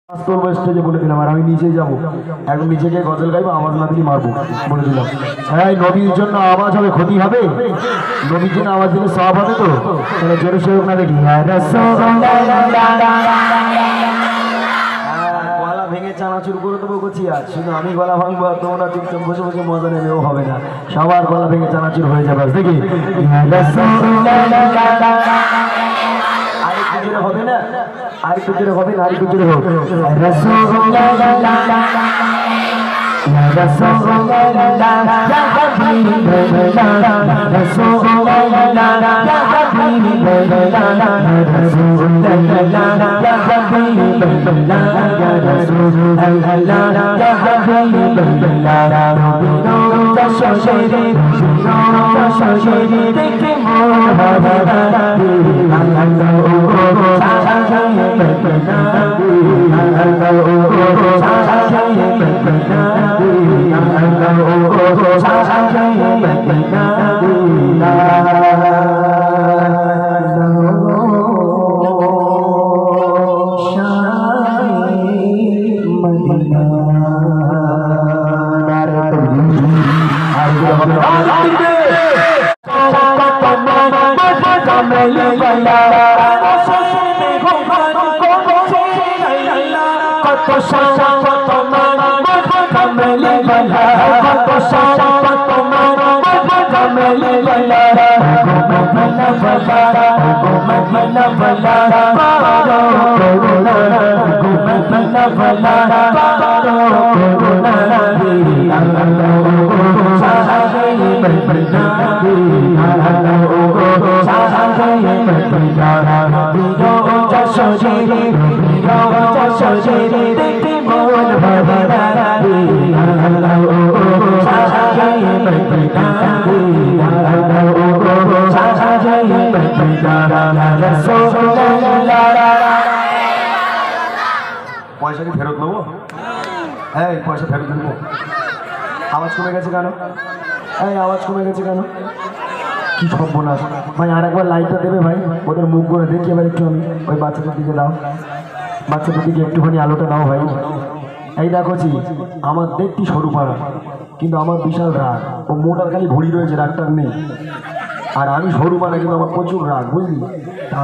করবো স্টেজে বলে দিলাম, আর আমি নিচে যাবো, এখন নিচে গিয়ে গজল গাইবো, আওয়াজ না দিলে মারবো বলে দিলাম। হ্যাঁ, নবীর জন্য আওয়াজ হবে, ক্ষতি হবে? নবীর জন্য আওয়াজ দিলে সব হবে তো? তাহলে জোরে সে হোক না দেখি। গলা ভেঙে চানাচুর করে দেবো কচি, আর শুধু আমি গলা ভাঙবো আর তোমরা চুপচাপ বসে বসে মজা নেবেও হবে না, সবার গলা ভেঙে চানাচুর হয়ে যাবে দেখি। আরেকটু জোরে হবে না? আরেকটু জোরে হবে না? আরেকটু জোরে হোক। পয়সা কি ফেরত নেবো? হ্যাঁ, পয়সা ফেরত দেবো। আওয়াজ কমে গেছে কেন? এই আওয়াজ কমে গেছে কেন? কি সর্বনাশ ভাই! আর একবার লাইটটা দেবে ভাই, ওদের মুখ করে দেখি এবার একটু। আমি ওই বাচ্চাদের দিকে দাও, বাচ্চাদের দিকে একটুখানি আলোটা দাও ভাই। এই দেখোছি, আমার দেখতি সরু পাড়া, কিন্তু আমার বিশাল রাগ। ও মোটার খালি ভুড়ি রয়েছে, রাগটার নেই। আর আমি সরু পাড়া, কিন্তু আমার প্রচুর রাগ, বুঝলি? তা